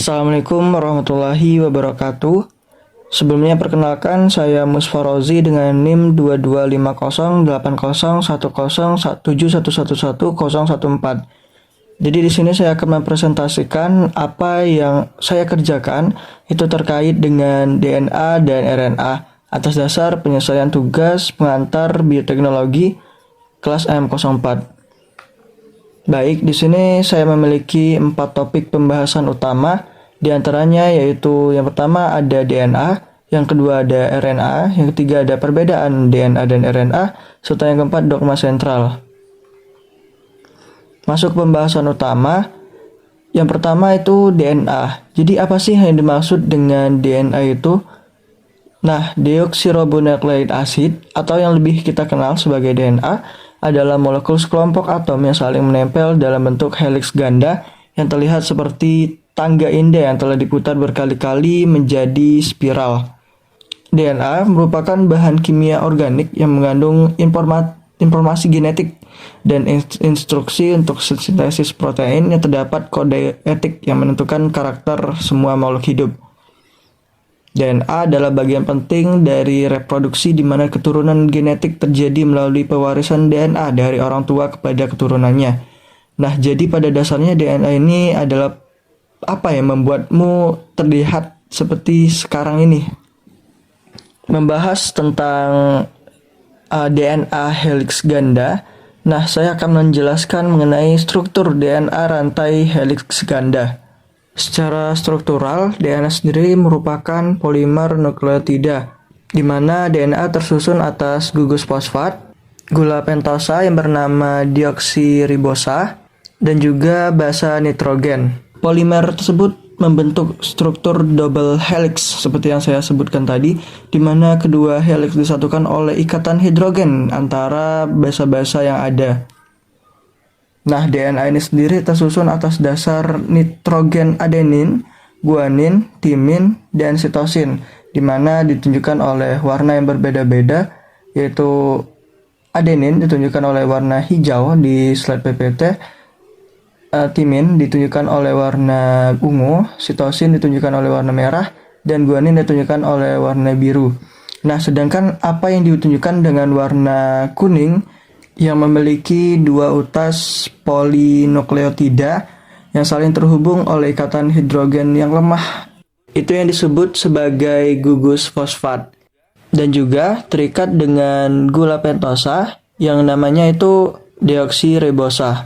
Assalamualaikum warahmatullahi wabarakatuh. Sebelumnya perkenalkan, saya Musfarozi dengan NIM 2250801017111014. Jadi di sini saya akan mempresentasikan apa yang saya kerjakan itu terkait dengan DNA dan RNA atas dasar penyelesaian tugas pengantar bioteknologi kelas M04. Baik, di sini saya memiliki 4 topik pembahasan utama, di antaranya yaitu yang pertama ada DNA, yang kedua ada RNA, yang ketiga ada perbedaan DNA dan RNA, serta yang keempat dogma sentral. Masuk pembahasan utama, yang pertama itu DNA. Jadi apa sih yang dimaksud dengan DNA itu? Nah, deoksiribonukleik acid atau yang lebih kita kenal sebagai DNA adalah molekul sekelompok atom yang saling menempel dalam bentuk heliks ganda yang terlihat seperti tangga indah yang telah diputar berkali-kali menjadi spiral. DNA merupakan bahan kimia organik yang mengandung informasi genetik dan instruksi untuk sintesis protein yang terdapat kode etik yang menentukan karakter semua makhluk hidup. DNA adalah bagian penting dari reproduksi di mana keturunan genetik terjadi melalui pewarisan DNA dari orang tua kepada keturunannya. Nah, jadi pada dasarnya DNA ini adalah apa yang membuatmu terlihat seperti sekarang ini. Membahas tentang DNA helix ganda. Nah, saya akan menjelaskan mengenai struktur DNA rantai helix ganda. Secara struktural, DNA sendiri merupakan polimer nukleotida, di mana DNA tersusun atas gugus fosfat, gula pentosa yang bernama deoksiribosa, dan juga basa nitrogen. Polimer tersebut membentuk struktur double helix seperti yang saya sebutkan tadi, di mana kedua helix disatukan oleh ikatan hidrogen antara basa-basa yang ada. Nah, DNA ini sendiri tersusun atas dasar nitrogen adenin, guanin, timin, dan sitosin, di mana ditunjukkan oleh warna yang berbeda-beda, yaitu adenin ditunjukkan oleh warna hijau di slide PPT, timin ditunjukkan oleh warna ungu, sitosin ditunjukkan oleh warna merah, dan guanin ditunjukkan oleh warna biru. Nah, sedangkan apa yang ditunjukkan dengan warna kuning yang memiliki dua utas polinukleotida yang saling terhubung oleh ikatan hidrogen yang lemah. Itu yang disebut sebagai gugus fosfat. Dan juga terikat dengan gula pentosa yang namanya itu deoksiribosa.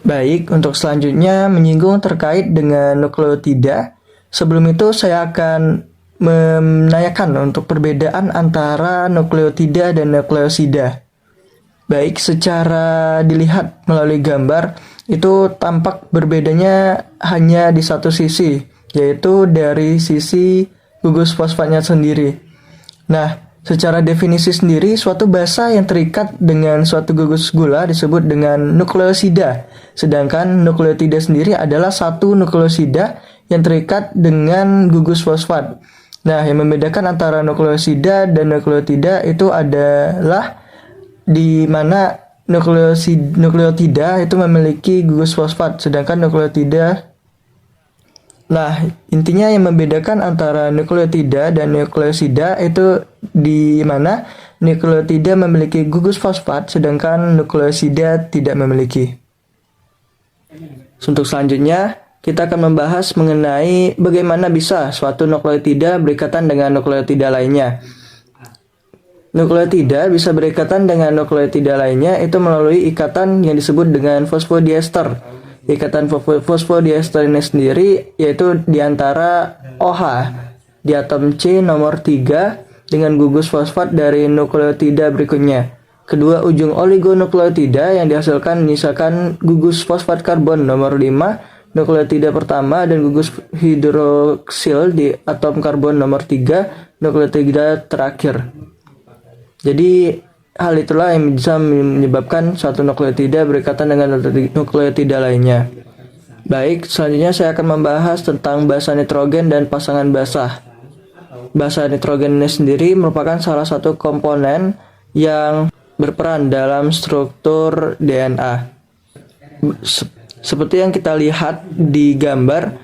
Baik, untuk selanjutnya menyinggung terkait dengan nukleotida. Sebelum itu saya akan menanyakan untuk perbedaan antara nukleotida dan nukleosida. Baik, secara dilihat melalui gambar, itu tampak berbedanya hanya di satu sisi, yaitu dari sisi gugus fosfatnya sendiri. Nah, secara definisi sendiri, suatu basa yang terikat dengan suatu gugus gula disebut dengan nukleosida, sedangkan nukleotida sendiri adalah satu nukleosida yang terikat dengan gugus fosfat. Nah, yang membedakan antara nukleosida dan nukleotida itu adalah di mana nukleotida itu memiliki gugus fosfat, sedangkan nukleotida. Nah, intinya yang membedakan antara nukleotida dan nukleosida itu di mana nukleotida memiliki gugus fosfat, sedangkan nukleosida tidak memiliki. Untuk selanjutnya, kita akan membahas mengenai bagaimana bisa suatu nukleotida berikatan dengan nukleotida lainnya. Nukleotida bisa berikatan dengan nukleotida lainnya itu melalui ikatan yang disebut dengan fosfodiester. Ikatan fosfodiester ini sendiri yaitu diantara OH di atom C nomor 3 dengan gugus fosfat dari nukleotida berikutnya. Kedua ujung oligonukleotida yang dihasilkan menyisakan gugus fosfat karbon nomor 5 nukleotida pertama dan gugus hidroksil di atom karbon nomor 3 nukleotida terakhir. Jadi hal itulah yang bisa menyebabkan suatu nukleotida berikatan dengan nukleotida lainnya. Baik, selanjutnya saya akan membahas tentang basa nitrogen dan pasangan basa. Basa nitrogen ini sendiri merupakan salah satu komponen yang berperan dalam struktur DNA. Seperti yang kita lihat di gambar,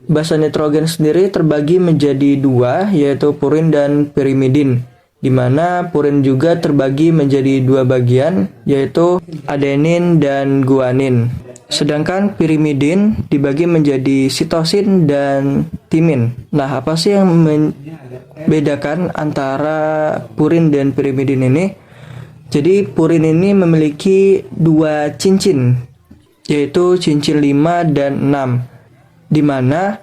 Basa nitrogen sendiri terbagi menjadi dua, yaitu purin dan pirimidin, di mana purin juga terbagi menjadi dua bagian, yaitu adenin dan guanin. Sedangkan pirimidin dibagi menjadi sitosin dan timin. Nah, apa sih yang membedakan antara purin dan pirimidin ini? Jadi, purin ini memiliki dua cincin, yaitu cincin 5 dan 6, di mana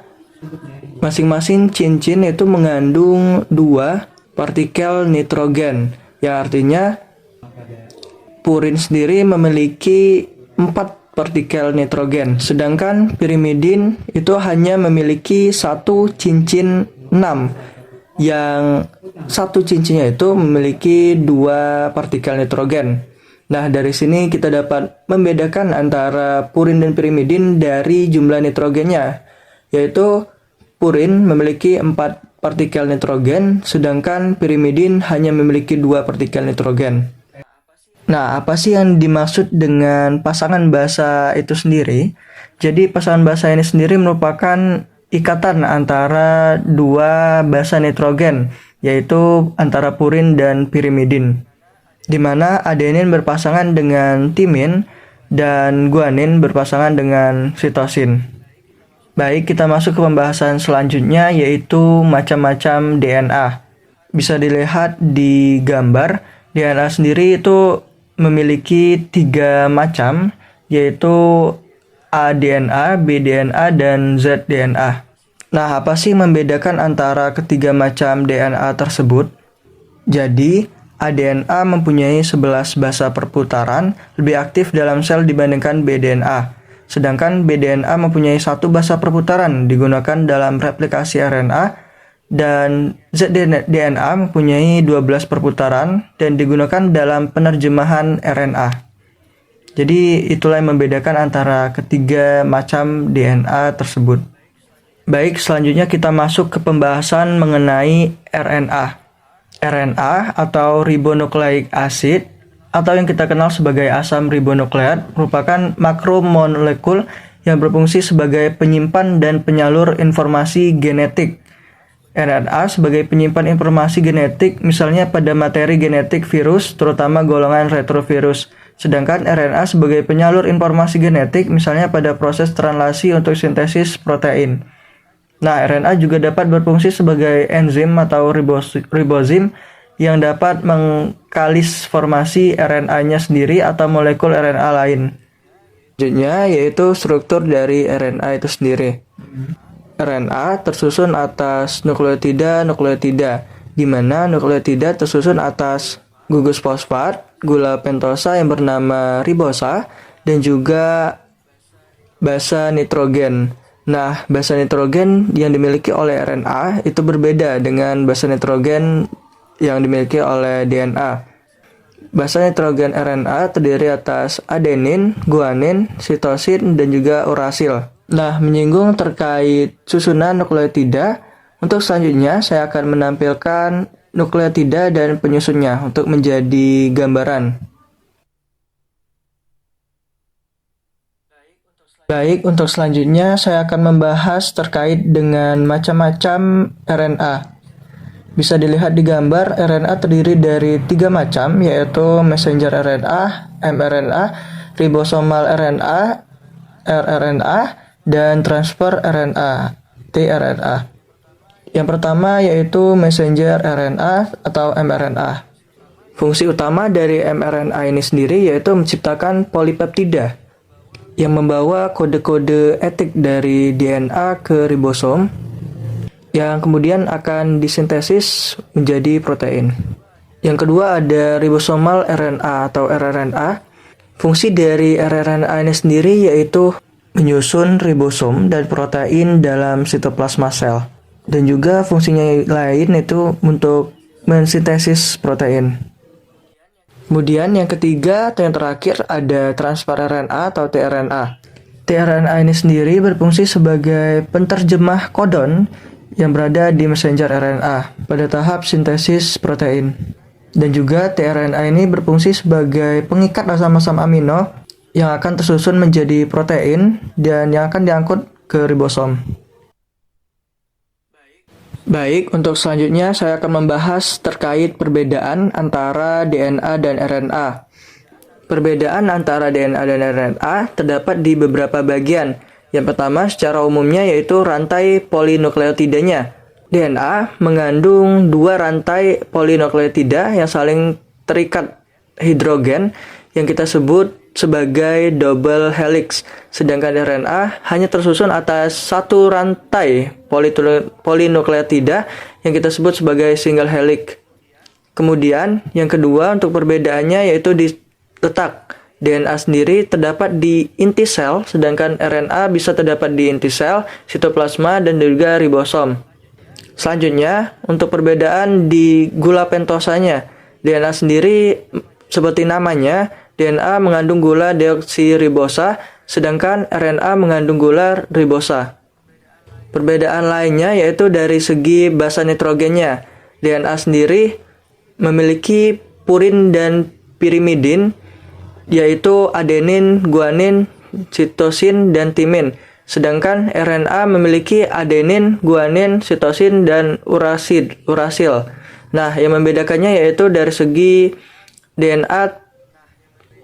masing-masing cincin itu mengandung 2 partikel nitrogen, yang artinya purin sendiri memiliki 4 partikel nitrogen, sedangkan pirimidin itu hanya memiliki 1 cincin 6, yang 1 cincinnya itu memiliki 2 partikel nitrogen. Nah, dari sini kita dapat membedakan antara purin dan pirimidin dari jumlah nitrogennya, yaitu purin memiliki 4 partikel nitrogen, sedangkan pirimidin hanya memiliki 2 partikel nitrogen. Nah, apa sih yang dimaksud dengan pasangan basa itu sendiri? Jadi, pasangan basa ini sendiri merupakan ikatan antara dua basa nitrogen, yaitu antara purin dan pirimidin, di mana adenin berpasangan dengan timin dan guanin berpasangan dengan sitosin. Baik, kita masuk ke pembahasan selanjutnya, yaitu macam-macam DNA. Bisa dilihat di gambar, DNA sendiri itu memiliki 3 macam, yaitu A-DNA, B-DNA, dan Z-DNA. Nah, apa sih membedakan antara ketiga macam DNA tersebut? Jadi, A-DNA mempunyai 11 basa perputaran, lebih aktif dalam sel dibandingkan B-DNA. Sedangkan B-DNA mempunyai 1 basa perputaran, digunakan dalam replikasi RNA, dan Z-DNA mempunyai 12 perputaran dan digunakan dalam penerjemahan RNA. Jadi itulah yang membedakan antara ketiga macam DNA tersebut. Baik, selanjutnya kita masuk ke pembahasan mengenai RNA. RNA atau ribonucleic acid atau yang kita kenal sebagai asam ribonukleat merupakan makromolekul yang berfungsi sebagai penyimpan dan penyalur informasi genetik. RNA sebagai penyimpan informasi genetik, misalnya pada materi genetik virus, terutama golongan retrovirus. Sedangkan RNA sebagai penyalur informasi genetik, misalnya pada proses translasi untuk sintesis protein. Nah, RNA juga dapat berfungsi sebagai enzim atau ribozim yang dapat mengkalis formasi RNA-nya sendiri atau molekul RNA lain. Selanjutnya yaitu struktur dari RNA itu sendiri. RNA tersusun atas nukleotida, di mana nukleotida tersusun atas gugus fosfat, gula pentosa yang bernama ribosa, dan juga basa nitrogen. Nah, basa nitrogen yang dimiliki oleh RNA itu berbeda dengan basa nitrogen yang dimiliki oleh DNA. Basa nitrogen RNA terdiri atas adenin, guanin, sitosin, dan juga urasil. Nah, menyinggung terkait susunan nukleotida, untuk selanjutnya saya akan menampilkan nukleotida dan penyusunnya untuk menjadi gambaran. Baik, untuk selanjutnya saya akan membahas terkait dengan macam-macam RNA. Bisa dilihat di gambar, RNA terdiri dari 3 macam, yaitu messenger RNA, mRNA, ribosomal RNA, rRNA, dan transfer RNA, tRNA. Yang pertama yaitu messenger RNA atau mRNA. Fungsi utama dari mRNA ini sendiri yaitu menciptakan polipeptida yang membawa kode-kode etik dari DNA ke ribosom yang kemudian akan disintesis menjadi protein. Yang kedua ada ribosomal RNA atau rRNA. Fungsi dari rRNA ini sendiri yaitu menyusun ribosom dan protein dalam sitoplasma sel. Dan juga fungsinya lain itu untuk mensintesis protein. Kemudian yang ketiga atau yang terakhir ada transfer RNA atau tRNA. tRNA ini sendiri berfungsi sebagai penterjemah kodon yang berada di messenger RNA pada tahap sintesis protein. Dan juga tRNA ini berfungsi sebagai pengikat asam-asam amino yang akan tersusun menjadi protein dan yang akan diangkut ke ribosom. Baik, untuk selanjutnya saya akan membahas terkait perbedaan antara DNA dan RNA. Perbedaan antara DNA dan RNA terdapat di beberapa bagian. Yang pertama, secara umumnya yaitu rantai polinukleotidanya. DNA mengandung dua rantai polinukleotida yang saling terikat hidrogen yang kita sebut sebagai double helix, sedangkan RNA hanya tersusun atas satu rantai polinukleotida yang kita sebut sebagai single helix. Kemudian yang kedua untuk perbedaannya yaitu di letak. DNA sendiri terdapat di inti sel, sedangkan RNA bisa terdapat di inti sel, sitoplasma, dan juga ribosom. Selanjutnya, untuk perbedaan di gula pentosanya, DNA sendiri seperti namanya, DNA mengandung gula deoksiribosa, sedangkan RNA mengandung gula ribosa. Perbedaan lainnya yaitu dari segi basa nitrogennya. DNA sendiri memiliki purin dan pirimidin, yaitu adenin, guanin, sitosin, dan timin. Sedangkan RNA memiliki adenin, guanin, sitosin, dan urasil. Nah, yang membedakannya yaitu dari segi DNA.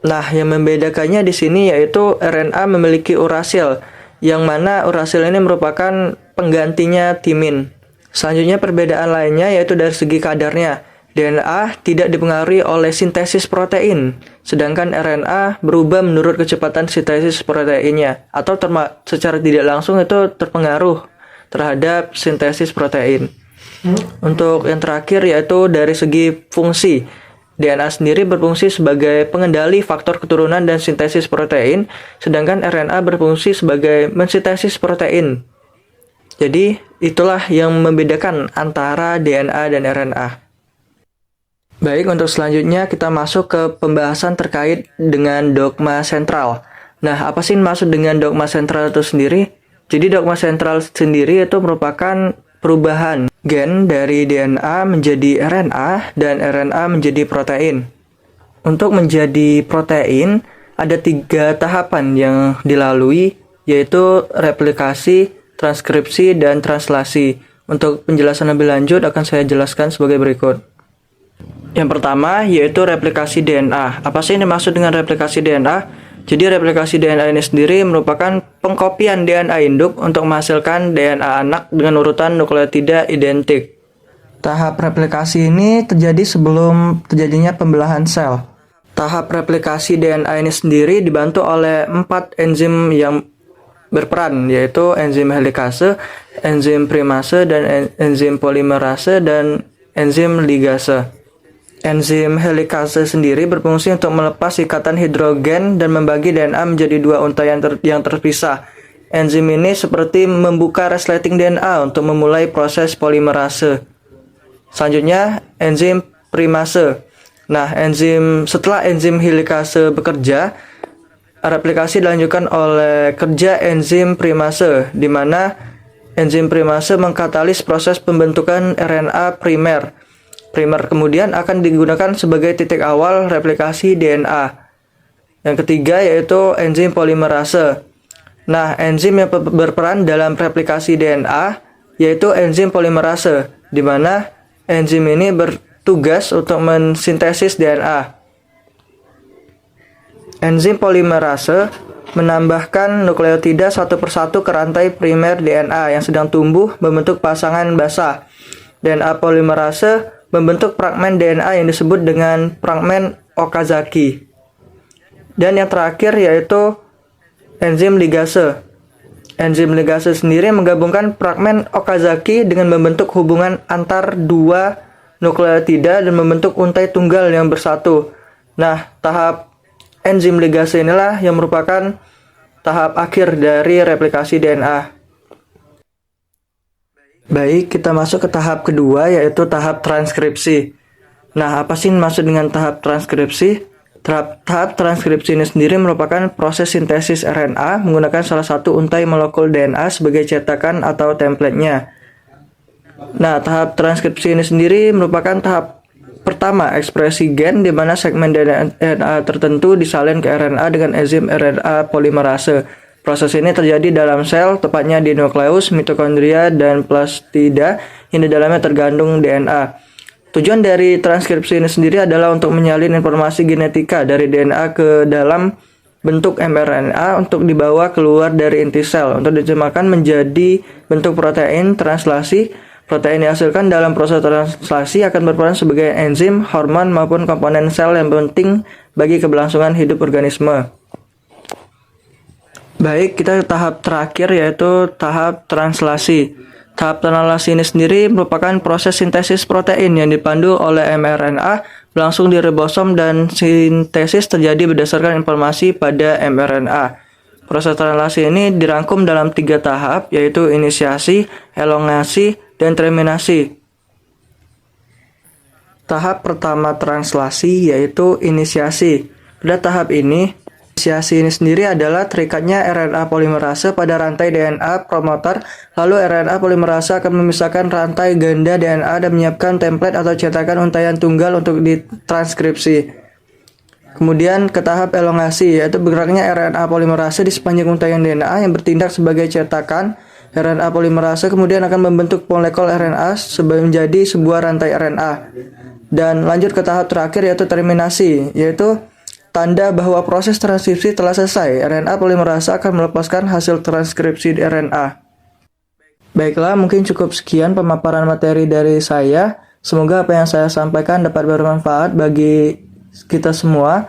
Nah, yang membedakannya di sini yaitu RNA memiliki urasil, yang mana urasil ini merupakan penggantinya timin. Selanjutnya perbedaan lainnya yaitu dari segi kadarnya. DNA tidak dipengaruhi oleh sintesis protein, sedangkan RNA berubah menurut kecepatan sintesis proteinnya, atau secara tidak langsung itu terpengaruh terhadap sintesis protein. Untuk yang terakhir yaitu dari segi fungsi. DNA sendiri berfungsi sebagai pengendali faktor keturunan dan sintesis protein, sedangkan RNA berfungsi sebagai mensintesis protein. Jadi, itulah yang membedakan antara DNA dan RNA. Baik, untuk selanjutnya kita masuk ke pembahasan terkait dengan dogma sentral. Nah, apa sih maksud dengan dogma sentral itu sendiri? Jadi, dogma sentral sendiri itu merupakan perubahan gen dari DNA menjadi RNA dan RNA menjadi protein. Untuk menjadi protein, ada 3 tahapan yang dilalui, yaitu replikasi, transkripsi, dan translasi. Untuk penjelasan lebih lanjut akan saya jelaskan sebagai berikut. Yang pertama yaitu replikasi DNA. Apa sih yang dimaksud dengan replikasi DNA? Jadi replikasi DNA ini sendiri merupakan pengkopian DNA induk untuk menghasilkan DNA anak dengan urutan nukleotida identik. Tahap replikasi ini terjadi sebelum terjadinya pembelahan sel. Tahap replikasi DNA ini sendiri dibantu oleh 4 enzim yang berperan, yaitu enzim helikase, enzim primase, dan enzim polimerase, dan enzim ligase. Enzim helikase sendiri berfungsi untuk melepas ikatan hidrogen dan membagi DNA menjadi 2 untai yang terpisah. Enzim ini seperti membuka resleting DNA untuk memulai proses polimerase. Selanjutnya, enzim primase. Nah, setelah enzim helikase bekerja, replikasi dilanjutkan oleh kerja enzim primase, di mana enzim primase mengkatalis proses pembentukan RNA primer. Primer kemudian akan digunakan sebagai titik awal replikasi DNA. Yang ketiga yaitu enzim polimerase. Nah, enzim yang berperan dalam replikasi DNA yaitu enzim polimerase, di mana enzim ini bertugas untuk mensintesis DNA. Enzim polimerase menambahkan nukleotida satu persatu ke rantai primer DNA yang sedang tumbuh membentuk pasangan basah. DNA polimerase membentuk fragmen DNA yang disebut dengan fragmen Okazaki. Dan yang terakhir yaitu enzim ligase. Enzim ligase sendiri menggabungkan fragmen Okazaki dengan membentuk hubungan antar 2 nukleotida dan membentuk untai tunggal yang bersatu. Nah, tahap enzim ligase inilah yang merupakan tahap akhir dari replikasi DNA. Baik, kita masuk ke tahap kedua yaitu tahap transkripsi. Nah, apa sih maksud dengan tahap transkripsi? Tahap transkripsi ini sendiri merupakan proses sintesis RNA menggunakan salah satu untai molekul DNA sebagai cetakan atau template-nya. Nah, tahap transkripsi ini sendiri merupakan tahap pertama ekspresi gen di mana segmen DNA tertentu disalin ke RNA dengan enzim RNA polimerase. Proses ini terjadi dalam sel, tepatnya di nukleus, mitokondria, dan plastida yang di dalamnya tergandung DNA. Tujuan dari transkripsi ini sendiri adalah untuk menyalin informasi genetika dari DNA ke dalam bentuk mRNA untuk dibawa keluar dari inti sel untuk diterjemahkan menjadi bentuk protein. Translasi protein dihasilkan dalam proses translasi akan berperan sebagai enzim, hormon, maupun komponen sel yang penting bagi keberlangsungan hidup organisme. Baik, kita ke tahap terakhir yaitu tahap translasi. Tahap translasi ini sendiri merupakan proses sintesis protein yang dipandu oleh mRNA berlangsung di ribosom dan sintesis terjadi berdasarkan informasi pada mRNA. Proses translasi ini dirangkum dalam 3 tahap yaitu inisiasi, elongasi, dan terminasi. Tahap pertama translasi yaitu inisiasi. Pada tahap ini, inisiasi ini sendiri adalah terikatnya RNA polimerase pada rantai DNA promoter, lalu RNA polimerase akan memisahkan rantai ganda DNA dan menyiapkan template atau cetakan untaian tunggal untuk ditranskripsi. Kemudian ke tahap elongasi, yaitu bergeraknya RNA polimerase di sepanjang untaian DNA yang bertindak sebagai cetakan. RNA polimerase kemudian akan membentuk molekul RNA menjadi sebuah rantai RNA. Dan lanjut ke tahap terakhir yaitu terminasi, yaitu tanda bahwa proses transkripsi telah selesai. RNA polimerase akan melepaskan hasil transkripsi RNA. Baiklah, mungkin cukup sekian pemaparan materi dari saya. Semoga apa yang saya sampaikan dapat bermanfaat bagi kita semua.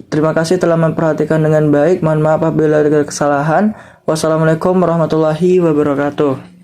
Terima kasih telah memperhatikan dengan baik. Mohon maaf apabila ada kesalahan. Wassalamualaikum warahmatullahi wabarakatuh.